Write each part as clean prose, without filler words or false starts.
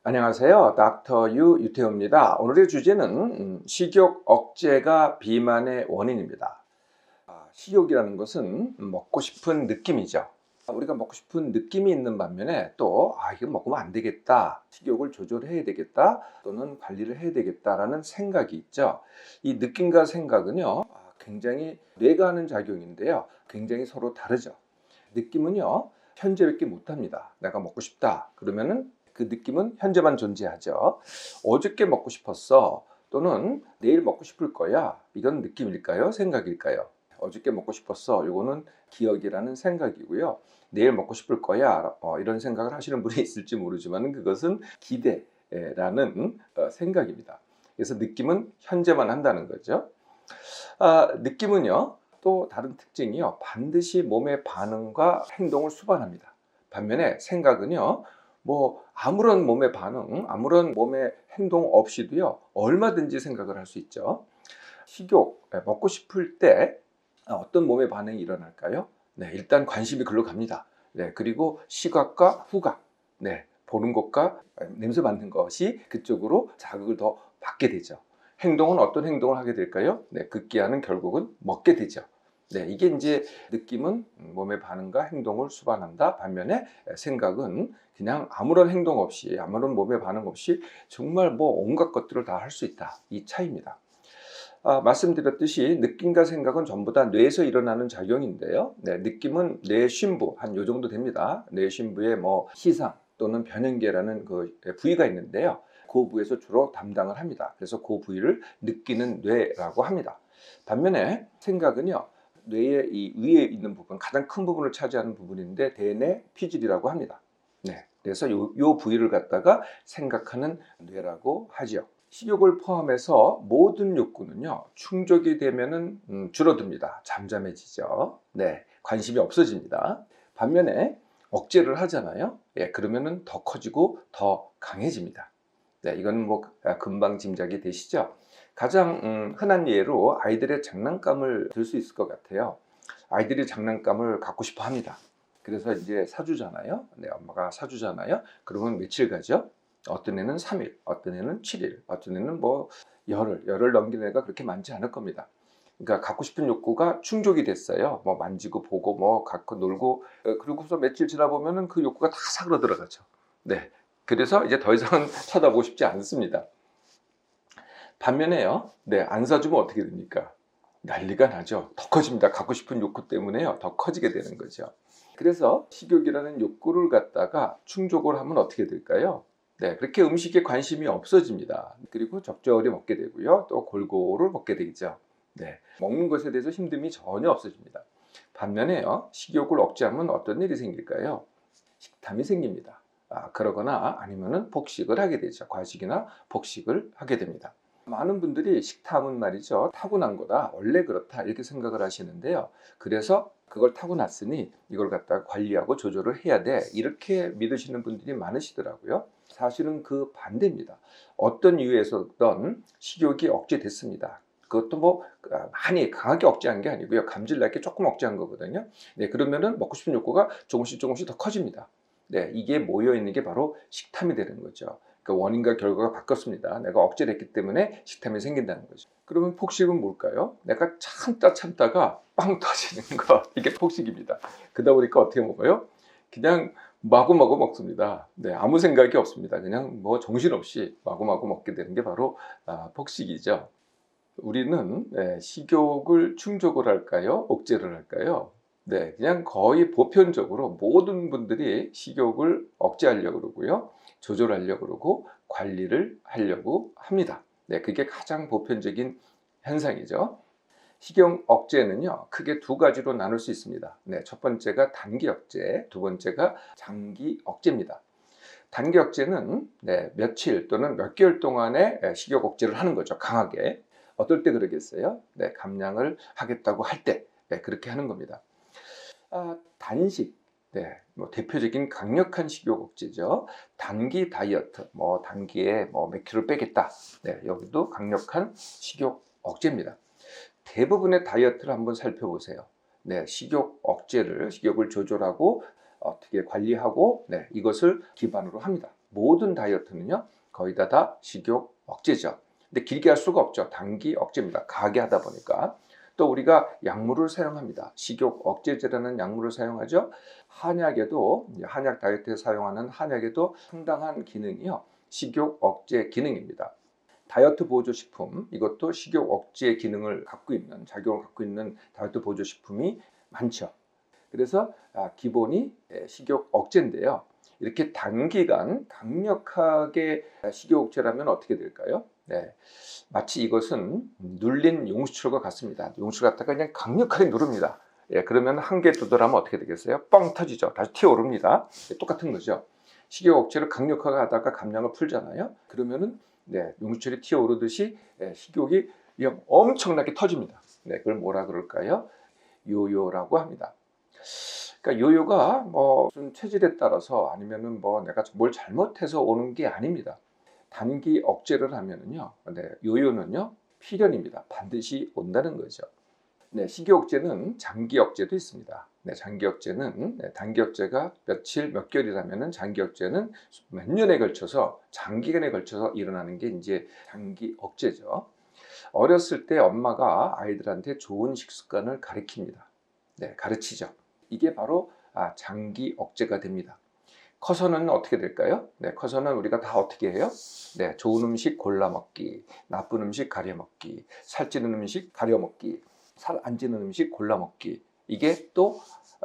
안녕하세요. 닥터 유태우입니다. 오늘의 주제는 식욕 억제가 비만의 원인입니다. 식욕이라는 것은 먹고 싶은 느낌이죠. 우리가 먹고 싶은 느낌이 있는 반면에 또 이거 먹으면 안 되겠다, 식욕을 조절해야 되겠다, 또는 관리를 해야 되겠다라는 생각이 있죠. 이 느낌과 생각은요, 굉장히 뇌가 하는 작용인데요, 굉장히 서로 다르죠. 느낌은요, 현재밖에 못합니다. 내가 먹고 싶다 그러면은 그 느낌은 현재만 존재하죠. 어저께 먹고 싶었어, 또는 내일 먹고 싶을 거야, 이건 느낌일까요, 생각일까요? 어저께 먹고 싶었어, 이거는 기억이라는 생각이고요. 내일 먹고 싶을 거야, 이런 생각을 하시는 분이 있을지 모르지만 그것은 기대라는 생각입니다. 그래서 느낌은 현재만 한다는 거죠. 느낌은요, 또 다른 특징이요, 반드시 몸의 반응과 행동을 수반합니다. 반면에 생각은요, 아무런 몸의 반응, 아무런 몸의 행동 없이도요, 얼마든지 생각을 할 수 있죠. 식욕, 먹고 싶을 때 어떤 몸의 반응이 일어날까요? 네, 일단 관심이 글로 갑니다. 네, 그리고 시각과 후각, 네, 보는 것과 냄새 맡는 것이 그쪽으로 자극을 더 받게 되죠. 행동은 어떤 행동을 하게 될까요? 네, 급기야는 결국은 먹게 되죠. 네, 이게 이제 느낌은 몸의 반응과 행동을 수반한다. 반면에 생각은 그냥 아무런 행동 없이, 아무런 몸의 반응 없이 정말 온갖 것들을 다 할 수 있다. 이 차이입니다. 말씀드렸듯이 느낌과 생각은 전부 다 뇌에서 일어나는 작용인데요. 네, 느낌은 뇌 심부 한 요 정도 됩니다. 뇌 심부에 시상 또는 변형계라는 그 부위가 있는데요. 그 부위에서 주로 담당을 합니다. 그래서 그 부위를 느끼는 뇌라고 합니다. 반면에 생각은요, 뇌의 이 위에 있는 부분, 가장 큰 부분을 차지하는 부분인데 대뇌 피질이라고 합니다. 네, 그래서 요 부위를 갖다가 생각하는 뇌라고 하죠. 식욕을 포함해서 모든 욕구는요, 충족이 되면은 줄어듭니다. 잠잠해지죠. 네, 관심이 없어집니다. 반면에 억제를 하잖아요. 예, 그러면은 더 커지고 더 강해집니다. 네, 이건 금방 짐작이 되시죠? 가장 흔한 예로 아이들의 장난감을 들 수 있을 것 같아요. 아이들이 장난감을 갖고 싶어 합니다. 그래서 이제 사주잖아요. 네, 엄마가 사주잖아요. 그러면 며칠 가죠? 어떤 애는 3일, 어떤 애는 7일, 어떤 애는 열흘 넘기는 애가 그렇게 많지 않을 겁니다. 그러니까 갖고 싶은 욕구가 충족이 됐어요. 만지고 보고 갖고 놀고, 그러고서 며칠 지나 보면은 그 욕구가 다 사그러들어가죠. 네. 그래서 이제 더 이상은 쳐다보고 싶지 않습니다. 반면에요, 네, 안 사주면 어떻게 됩니까? 난리가 나죠. 더 커집니다. 갖고 싶은 욕구 때문에요, 더 커지게 되는 거죠. 그래서 식욕이라는 욕구를 갖다가 충족을 하면 어떻게 될까요? 네, 그렇게 음식에 관심이 없어집니다. 그리고 적절히 먹게 되고요, 또 골고루 먹게 되죠. 네, 먹는 것에 대해서 힘듦이 전혀 없어집니다. 반면에요, 식욕을 억제하면 어떤 일이 생길까요? 식탐이 생깁니다. 그러거나 아니면은 폭식을 하게 되죠. 과식이나 폭식을 하게 됩니다. 많은 분들이 식탐은 말이죠, 타고난 거다, 원래 그렇다, 이렇게 생각을 하시는데요. 그래서 그걸 타고났으니 이걸 갖다가 관리하고 조절을 해야 돼, 이렇게 믿으시는 분들이 많으시더라고요. 사실은 그 반대입니다. 어떤 이유에서든 식욕이 억제됐습니다. 그것도 많이 강하게 억제한 게 아니고요, 감질나게 조금 억제한 거거든요. 네, 그러면은 먹고 싶은 욕구가 조금씩 더 커집니다. 네, 이게 모여 있는 게 바로 식탐이 되는 거죠. 그 원인과 결과가 바뀌었습니다. 내가 억제를 했기 때문에 식탐이 생긴다는 거죠. 그러면 폭식은 뭘까요? 내가 참다가 빵 터지는 거, 이게 폭식입니다. 그러다 보니까 어떻게 먹어요? 그냥 마구마구 먹습니다. 네, 아무 생각이 없습니다. 그냥 정신없이 마구마구 먹게 되는 게 바로 폭식이죠. 우리는 식욕을 충족을 할까요, 억제를 할까요? 네, 그냥 거의 보편적으로 모든 분들이 식욕을 억제하려고 그러고요, 조절하려고 그러고 관리를 하려고 합니다. 네, 그게 가장 보편적인 현상이죠. 식욕 억제는요, 크게 두 가지로 나눌 수 있습니다. 네, 첫 번째가 단기 억제, 두 번째가 장기 억제입니다. 단기 억제는 며칠 또는 몇 개월 동안의 식욕 억제를 하는 거죠, 강하게. 어떨 때 그러겠어요? 네, 감량을 하겠다고 할 때 그렇게 하는 겁니다. 단식, 네, 대표적인 강력한 식욕 억제죠. 단기 다이어트, 단기에 몇 킬로 빼겠다. 네, 여기도 강력한 식욕 억제입니다. 대부분의 다이어트를 한번 살펴보세요. 네, 식욕을 조절하고 어떻게 관리하고, 네, 이것을 기반으로 합니다. 모든 다이어트는요 거의 다 식욕 억제죠. 근데 길게 할 수가 없죠. 단기 억제입니다. 가게 하다 보니까. 또 우리가 약물을 사용합니다. 식욕 억제제라는 약물을 사용하죠. 한약에도, 한약 다이어트에 사용하는 한약에도 상당한 기능이요 식욕 억제 기능입니다. 다이어트 보조식품, 이것도 식욕 억제 기능을 갖고 있는, 작용을 갖고 있는 다이어트 보조식품이 많죠. 그래서 기본이 식욕 억제인데요. 이렇게 단기간 강력하게 식욕 억제라면 어떻게 될까요? 네, 마치 이것은 눌린 용수철과 같습니다. 용수를 갖다가 그냥 강력하게 누릅니다. 그러면 한 개 두드러면 어떻게 되겠어요? 뻥 터지죠. 다시 튀어오릅니다. 똑같은 거죠. 식욕 억제를 강력하게 하다가 감량을 풀잖아요. 그러면은 용수철이 튀어오르듯이 식욕이 그냥 엄청나게 터집니다. 그걸 뭐라 그럴까요? 요요라고 합니다. 그러니까 요요가 뭐 체질에 따라서 아니면은 뭐 내가 뭘 잘못해서 오는 게 아닙니다. 단기 억제를 하면은요, 요요는요 필연입니다. 반드시 온다는 거죠. 식욕 억제는 장기 억제도 있습니다. 장기 억제는 단기 억제가 며칠 몇 개월이라면은 장기 억제는 몇 년에 걸쳐서 장기간에 걸쳐서 일어나는 게 이제 장기 억제죠. 어렸을 때 엄마가 아이들한테 좋은 식습관을 가르칩니다. 가르치죠. 이게 바로 장기 억제가 됩니다. 커서는 어떻게 될까요? 커서는 우리가 다 어떻게 해요? 좋은 음식 골라 먹기, 나쁜 음식 가려 먹기, 살찌는 음식 가려 먹기, 살 안 찌는 음식 골라 먹기. 이게 또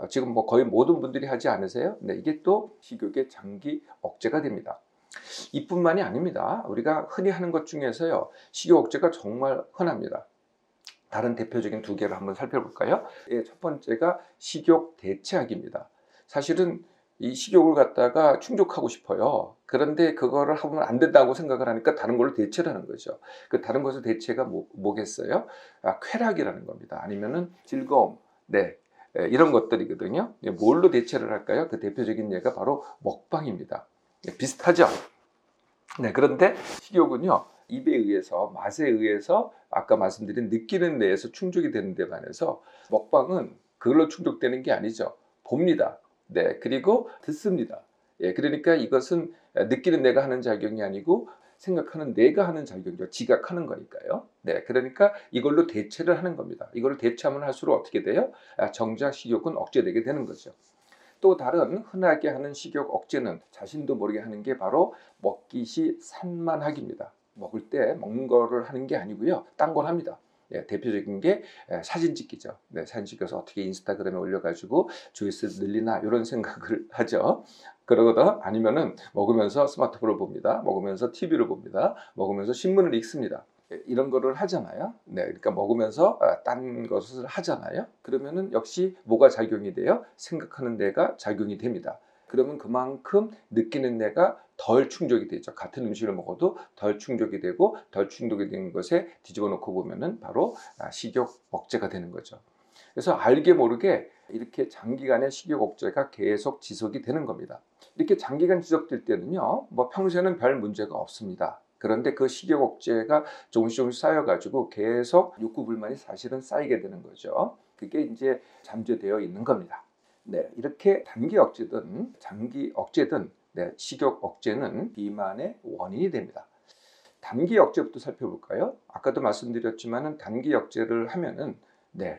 지금 뭐 거의 모든 분들이 하지 않으세요? 이게 또 식욕의 장기 억제가 됩니다. 이뿐만이 아닙니다. 우리가 흔히 하는 것 중에서요, 식욕 억제가 정말 흔합니다. 다른 대표적인 두 개를 한번 살펴볼까요? 첫 번째가 식욕 대체하기입니다. 사실은 이 식욕을 갖다가 충족하고 싶어요. 그런데 그거를 하면 안 된다고 생각을 하니까 다른 걸로 대체를 하는 거죠. 그 다른 것의 대체가 뭐겠어요? 쾌락이라는 겁니다. 아니면은 즐거움, 이런 것들이거든요. 뭘로 대체를 할까요? 그 대표적인 예가 바로 먹방입니다. 비슷하죠? 그런데 식욕은요, 입에 의해서, 맛에 의해서 아까 말씀드린 느끼는 뇌에서 충족이 되는 데 반해서 먹방은 그걸로 충족되는 게 아니죠. 봅니다. 그리고 듣습니다. 그러니까 이것은 느끼는 뇌가 하는 작용이 아니고 생각하는 뇌가 하는 작용이죠. 지각하는 거니까요. 그러니까 이걸로 대체를 하는 겁니다. 이걸 대체하면 할수록 어떻게 돼요? 정작 식욕은 억제되게 되는 거죠. 또 다른 흔하게 하는 식욕 억제는 자신도 모르게 하는 게 바로 먹기 시 산만하기입니다. 먹을 때 먹는 거를 하는 게 아니고요, 딴 걸 합니다. 대표적인 게 사진 찍기죠. 사진 찍어서 어떻게 인스타그램에 올려가지고 조회수 늘리나 이런 생각을 하죠. 그러거나 아니면은 먹으면서 스마트폰을 봅니다. 먹으면서 TV를 봅니다. 먹으면서 신문을 읽습니다. 이런 거를 하잖아요. 그러니까 먹으면서 딴 것을 하잖아요. 그러면은 역시 뭐가 작용이 돼요? 생각하는 뇌가 작용이 됩니다. 그러면 그만큼 느끼는 뇌가 덜 충족이 되죠. 같은 음식을 먹어도 덜 충족이 되고, 덜 충족이 된 것에 뒤집어 놓고 보면은 바로 식욕 억제가 되는 거죠. 그래서 알게 모르게 이렇게 장기간의 식욕 억제가 계속 지속이 되는 겁니다. 이렇게 장기간 지속될 때는요, 뭐 평소에는 별 문제가 없습니다. 그런데 그 식욕 억제가 조금씩 쌓여가지고 계속 욕구 불만이 사실은 쌓이게 되는 거죠. 그게 이제 잠재되어 있는 겁니다. 이렇게 단기 억제든 장기 억제든 식욕 억제는 비만의 원인이 됩니다. 단기 억제부터 살펴볼까요? 아까도 말씀드렸지만은 단기 억제를 하면은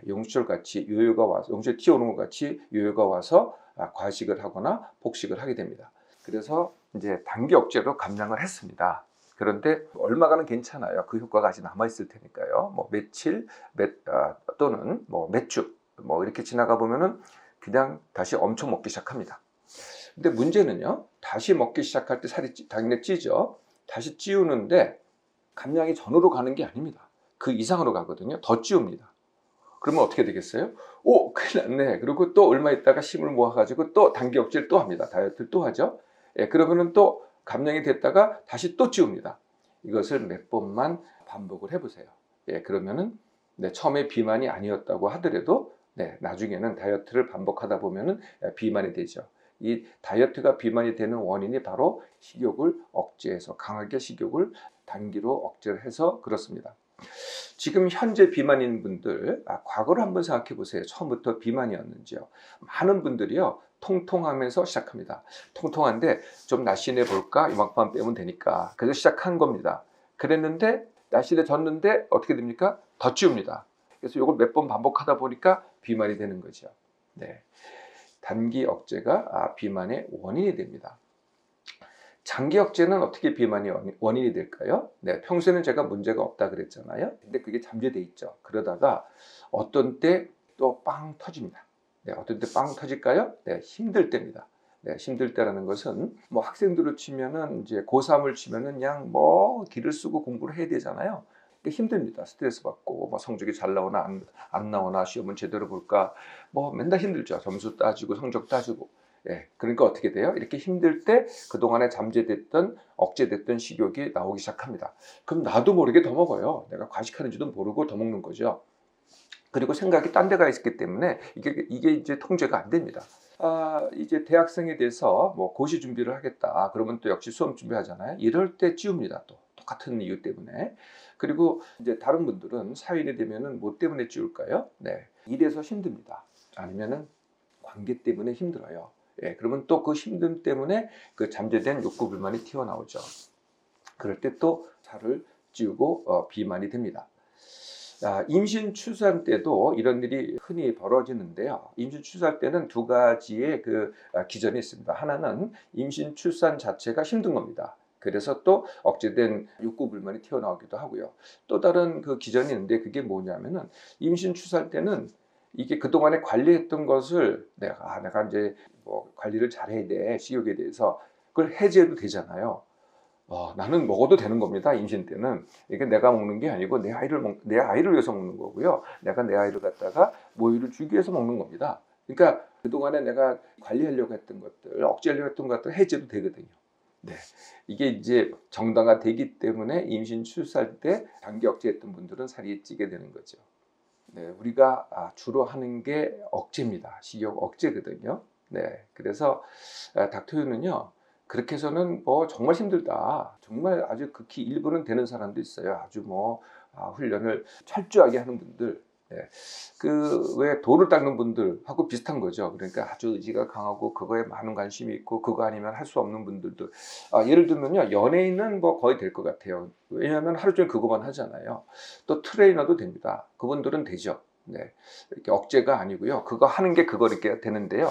용수철 같이 요요가 와서, 용수철 튀어오는 것 같이 요요가 와서 과식을 하거나 폭식을 하게 됩니다. 그래서 이제 단기 억제로 감량을 했습니다. 그런데 얼마간은 괜찮아요. 그 효과가 아직 남아 있을 테니까요. 뭐 며칠, 또는 뭐 몇 주, 뭐 이렇게 지나가 보면은 그냥 다시 엄청 먹기 시작합니다. 근데 문제는요, 다시 먹기 시작할 때 살이 당연히 찌죠. 다시 찌우는데 감량이 전으로 가는 게 아닙니다. 그 이상으로 가거든요. 더 찌웁니다. 그러면 어떻게 되겠어요? 오, 큰일 났네. 그리고 또 얼마 있다가 힘을 모아가지고 또 단기 억제를 또 합니다. 다이어트를 또 하죠. 그러면은 또 감량이 됐다가 다시 또 찌웁니다. 이것을 몇 번만 반복을 해보세요. 그러면은 처음에 비만이 아니었다고 하더라도 나중에는 다이어트를 반복하다 보면은 비만이 되죠. 이 다이어트가 비만이 되는 원인이 바로 식욕을 억제해서, 강하게 식욕을 단기로 억제를 해서 그렇습니다. 지금 현재 비만인 분들, 과거를 한번 생각해 보세요. 처음부터 비만이었는지요. 많은 분들이요, 통통하면서 시작합니다. 통통한데 좀 날씬해 볼까? 이만큼만 빼면 되니까. 그래서 시작한 겁니다. 그랬는데 날씬해졌는데 어떻게 됩니까? 더 찌웁니다. 그래서 이걸 몇 번 반복하다 보니까 비만이 되는 거죠. 네. 단기 억제가 비만의 원인이 됩니다. 장기 억제는 어떻게 비만이 원인이 될까요? 네, 평소에는 제가 문제가 없다 그랬잖아요. 근데 그게 잠재돼 있죠. 그러다가 어떤 때 또 빵 터집니다. 네, 어떤 때 빵 터질까요? 네, 힘들 때입니다. 네, 힘들 때라는 것은 뭐 학생들을 치면은 이제 고3을 치면은 그냥 뭐 기를 쓰고 공부를 해야 되잖아요. 힘듭니다. 스트레스 받고 뭐 성적이 잘 나오나 안 나오나 시험은 제대로 볼까 뭐 맨날 힘들죠. 점수 따지고 성적 따지고. 예, 그러니까 어떻게 돼요? 이렇게 힘들 때 그동안에 잠재됐던 억제됐던 식욕이 나오기 시작합니다. 그럼 나도 모르게 더 먹어요. 내가 과식하는지도 모르고 더 먹는 거죠. 그리고 생각이 딴 데가 있기 때문에 이게 이제 통제가 안 됩니다. 이제 대학생이 돼서 뭐 고시 준비를 하겠다. 그러면 또 역시 수험 준비하잖아요. 이럴 때 찌웁니다. 또 똑같은 이유 때문에. 그리고 이제 다른 분들은 사회인이 되면은 뭐 때문에 찌울까요? 네, 일에서 힘듭니다. 아니면은 관계 때문에 힘들어요. 예, 그러면 또 그 힘듦 때문에 그 잠재된 욕구 불만이 튀어나오죠. 그럴 때 또 살을 찌우고 비만이 됩니다. 임신 출산 때도 이런 일이 흔히 벌어지는데요. 임신 출산 때는 두 가지의 기전이 있습니다. 하나는 임신 출산 자체가 힘든 겁니다. 그래서 또 억제된 욕구 불만이 튀어나오기도 하고요. 또 다른 그 기전이 있는데 그게 뭐냐면은 임신 출산 때는 이게 그동안에 관리했던 것을 내가 이제 뭐 관리를 잘해야 돼. 식욕에 대해서 그걸 해제해도 되잖아요. 나는 먹어도 되는 겁니다. 임신 때는. 이게 내가 먹는 게 아니고 내 아이를 위해서 먹는 거고요. 내가 내 아이를 갖다가 모유를 주기 위해서 먹는 겁니다. 그러니까 그동안에 내가 관리하려고 했던 것들, 억제하려고 했던 것들 해제도 되거든요. 네. 이게 이제 정당화되기 때문에 임신 출산 때 단기 억제했던 분들은 살이 찌게 되는 거죠. 네, 우리가 주로 하는 게 억제입니다. 식욕 억제거든요. 네, 그래서 닥터유는요. 그렇게 해서는 뭐 정말 힘들다. 정말 아주 극히 일부는 되는 사람도 있어요. 아주 뭐 훈련을 철저하게 하는 분들. 네. 왜 돌을 닦는 분들하고 비슷한 거죠. 그러니까 아주 의지가 강하고 그거에 많은 관심이 있고 그거 아니면 할 수 없는 분들도 예를 들면요. 연예인은 뭐 거의 될 것 같아요. 왜냐하면 하루 종일 그거만 하잖아요. 또 트레이너도 됩니다. 그분들은 되죠. 네. 이렇게 억제가 아니고요. 그거 하는 게 그거 이렇게 되는데요.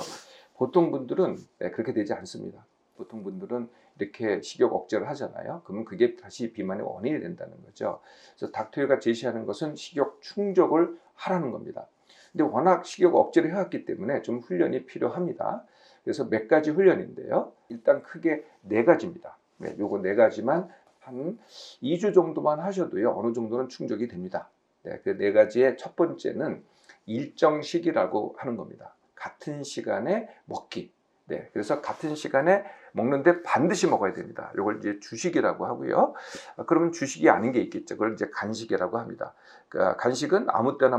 보통 분들은 그렇게 되지 않습니다. 보통 분들은 이렇게 식욕 억제를 하잖아요. 그러면 그게 다시 비만의 원인이 된다는 거죠. 그래서 닥터유가 제시하는 것은 식욕 충족을 하라는 겁니다. 근데 워낙 식욕 억제를 해왔기 때문에 좀 훈련이 필요합니다. 그래서 몇 가지 훈련인데요. 일단 크게 네 가지입니다. 네, 요거 네 가지만 한 2주 정도만 하셔도요. 어느 정도는 충족이 됩니다. 네, 그 네 가지의 첫 번째는 일정 시기라고 하는 겁니다. 같은 시간에 먹기. 네, 그래서 같은 시간에 먹는데 반드시 먹어야 됩니다. 이걸 이제 주식이라고 하고요. 그러면 주식이 아닌 게 있겠죠. 그걸 이제 간식이라고 합니다. 간식은 아무 때나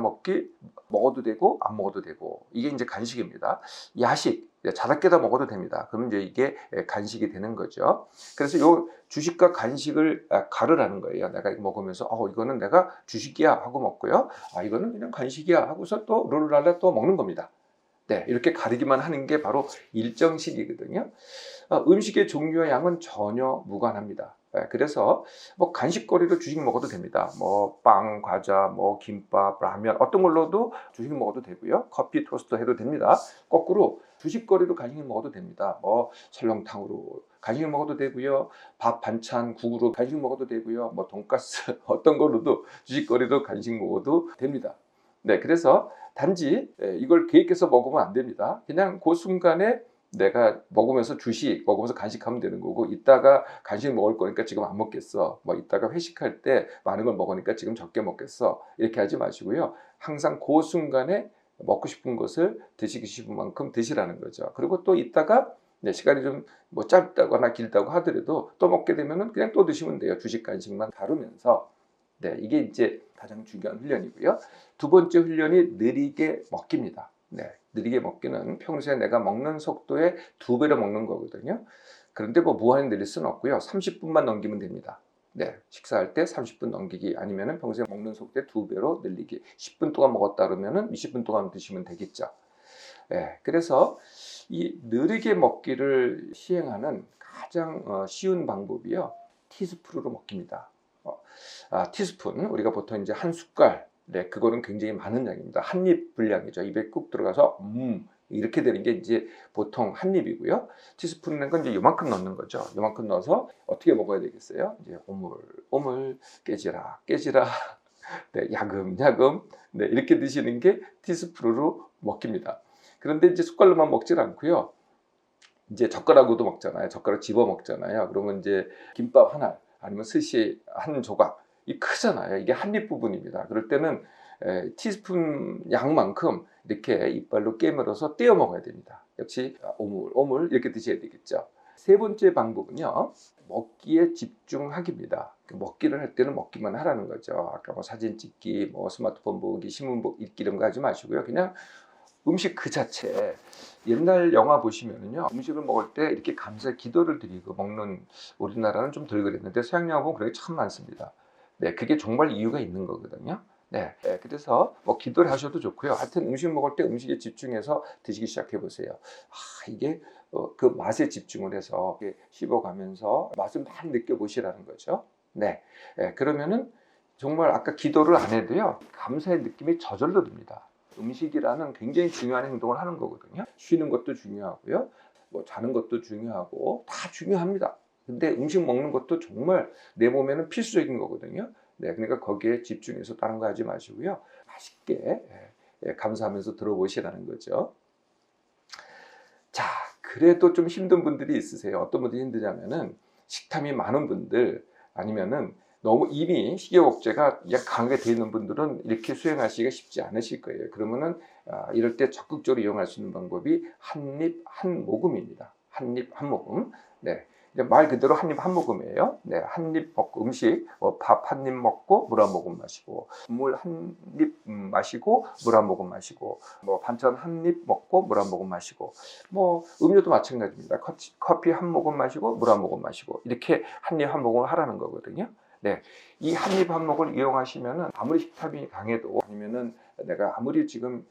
먹어도 되고 안 먹어도 되고 이게 이제 간식입니다. 야식, 자다깨다 먹어도 됩니다. 그러면 이제 이게 간식이 되는 거죠. 그래서 요 주식과 간식을 가르라는 거예요. 내가 이거 먹으면서 이거는 내가 주식이야 하고 먹고요. 이거는 그냥 간식이야 하고서 또 룰랄라 또 먹는 겁니다. 네, 이렇게 가리기만 하는 게 바로 일정식이거든요. 음식의 종류와 양은 전혀 무관합니다. 그래서 뭐 간식거리로 주식 먹어도 됩니다. 뭐 빵, 과자, 뭐 김밥, 라면 어떤 걸로도 주식 먹어도 되고요. 커피, 토스트 해도 됩니다. 거꾸로 주식거리로 간식 먹어도 됩니다. 뭐 설렁탕으로 간식 먹어도 되고요. 밥, 반찬, 국으로 간식 먹어도 되고요. 뭐 돈가스 어떤 걸로도 주식거리로 간식 먹어도 됩니다. 네, 그래서 단지 이걸 계획해서 먹으면 안 됩니다. 그냥 그 순간에 내가 먹으면서 주식 먹으면서 간식하면 되는 거고 이따가 간식 먹을 거니까 지금 안 먹겠어. 뭐 이따가 회식할 때 많은 걸 먹으니까 지금 적게 먹겠어. 이렇게 하지 마시고요. 항상 그 순간에 먹고 싶은 것을 드시고 싶은 만큼 드시라는 거죠. 그리고 또 이따가 시간이 좀 뭐 짧다거나 길다고 하더라도 또 먹게 되면은 그냥 또 드시면 돼요. 주식 간식만 다루면서. 네, 이게 이제 가장 중요한 훈련이고요. 두 번째 훈련이 느리게 먹기입니다. 네, 느리게 먹기는 평소에 내가 먹는 속도의 2배로 먹는 거거든요. 그런데 뭐 무한히 늘릴 수는 없고요. 30분만 넘기면 됩니다. 네, 식사할 때 30분 넘기기 아니면은 평소에 먹는 속도의 2배로 늘리기. 10분 동안 먹었다 그러면은 20분 동안 드시면 되겠죠. 네, 그래서 이 느리게 먹기를 시행하는 가장 쉬운 방법이요. 티스푼으로 먹기입니다. 티스푼 우리가 보통 이제 한 숟갈, 네, 그거는 굉장히 많은 양입니다. 한 입 분량이죠. 입에 꾹 들어가서 이렇게 되는 게 이제 보통 한 입이고요. 티스푼이라는 건 이제 요만큼 넣는 거죠. 요만큼 넣어서 어떻게 먹어야 되겠어요? 이제 오물 깨지라 깨지라 네, 야금야금 네, 이렇게 드시는 게 티스푼으로 먹힙니다. 그런데 이제 숟갈로만 먹질 않고요. 이제 젓가락으로도 먹잖아요. 젓가락 집어 먹잖아요. 그러면 이제 김밥 하나 아니면 스시 한 조각 이 크잖아요. 이게 한 입 부분입니다. 그럴 때는 티스푼 양만큼 이렇게 이빨로 깨물어서 떼어 먹어야 됩니다. 역시 오물 이렇게 드셔야 되겠죠. 세 번째 방법은요. 먹기에 집중하기입니다. 먹기를 할 때는 먹기만 하라는 거죠. 아까 뭐 사진 찍기, 뭐 스마트폰 보기, 신문 읽기 이런 거 하지 마시고요. 그냥 음식 그 자체. 옛날 영화 보시면은요, 음식을 먹을 때 이렇게 감사의 기도를 드리고 먹는, 우리나라는 좀 덜 그랬는데 서양 영화 보면 그런 게 참 많습니다. 네, 그게 정말 이유가 있는 거거든요. 네, 그래서 뭐 기도를 하셔도 좋고요. 하여튼 음식 먹을 때 음식에 집중해서 드시기 시작해 보세요. 이게 그 맛에 집중을 해서 씹어가면서 맛을 많이 느껴보시라는 거죠. 네, 그러면은 정말 아까 기도를 안 해도요, 감사의 느낌이 저절로 듭니다. 음식이라는 굉장히 중요한 행동을 하는 거거든요. 쉬는 것도 중요하고요. 뭐 자는 것도 중요하고 다 중요합니다. 근데 음식 먹는 것도 정말 내 몸에는 필수적인 거거든요. 네, 그러니까 거기에 집중해서 다른 거 하지 마시고요. 맛있게 감사하면서 들어보시라는 거죠. 자, 그래도 좀 힘든 분들이 있으세요. 어떤 분들이 힘드냐면은 식탐이 많은 분들 아니면은 너무 이미 식욕 억제가 강하게 되어 있는 분들은 이렇게 수행하시기가 쉽지 않으실 거예요. 그러면은 이럴 때 적극적으로 이용할 수 있는 방법이 한 입 한 모금입니다. 한 입 한 모금. 네. 말 그대로 한 입 한 모금이에요. 네, 한 입 먹고 음식, 밥 한 입 먹고 물 한 모금 마시고, 물 한 입 마시고 물 한 모금 마시고, 뭐 반찬 한 입 먹고 물 한 모금 마시고, 뭐 음료도 마찬가지입니다. 커피 한 모금 마시고 물 한 모금 마시고 이렇게 한 입 한 모금을 하라는 거거든요. 네, 이 한 입 한 모금을 이용하시면은 아무리 식탐이 강해도 아니면은 내가 아무리 지금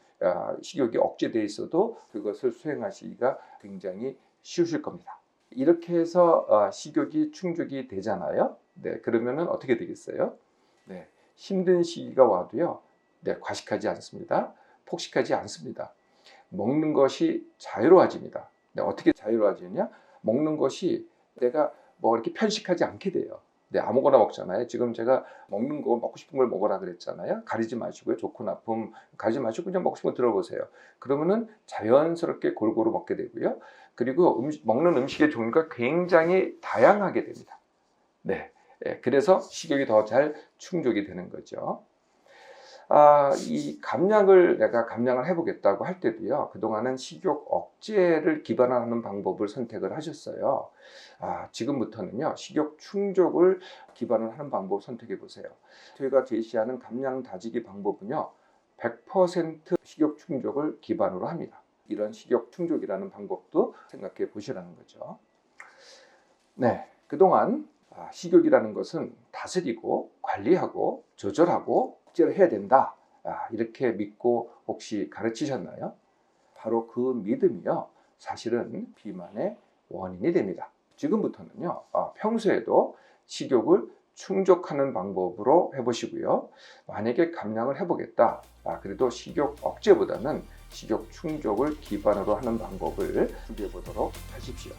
식욕이 억제돼 있어도 그것을 수행하시기가 굉장히 쉬우실 겁니다. 이렇게 해서 식욕이 충족이 되잖아요. 네, 그러면은 어떻게 되겠어요? 네, 힘든 시기가 와도요, 네, 과식하지 않습니다. 폭식하지 않습니다. 먹는 것이 자유로워집니다. 네, 어떻게 자유로워지냐? 먹는 것이 내가 뭐 이렇게 편식하지 않게 돼요. 네, 아무거나 먹잖아요. 지금 제가 먹는 거 먹고 싶은 걸 먹으라 그랬잖아요. 가리지 마시고요. 좋고 나쁨 가리지 마시고 그냥 먹고 싶은 거 들어보세요. 그러면은 자연스럽게 골고루 먹게 되고요. 그리고 먹는 음식의 종류가 굉장히 다양하게 됩니다. 네, 그래서 식욕이 더 잘 충족이 되는 거죠. 이 내가 감량을 해보겠다고 할 때도요, 그동안은 식욕 억제를 기반하는 방법을 선택을 하셨어요. 지금부터는요, 식욕 충족을 기반을 하는 방법을 선택해 보세요. 저희가 제시하는 감량 다지기 방법은요, 100% 식욕 충족을 기반으로 합니다. 이런 식욕 충족이라는 방법도 생각해 보시라는 거죠. 네, 그동안 식욕이라는 것은 다스리고 관리하고 조절하고 억제를 해야 된다, 이렇게 믿고 혹시 가르치셨나요? 바로 그 믿음이요, 사실은 비만의 원인이 됩니다. 지금부터는요, 평소에도 식욕을 충족하는 방법으로 해보시고요. 만약에 감량을 해보겠다, 그래도 식욕 억제보다는 식욕 충족을 기반으로 하는 방법을 준비해 보도록 하십시오.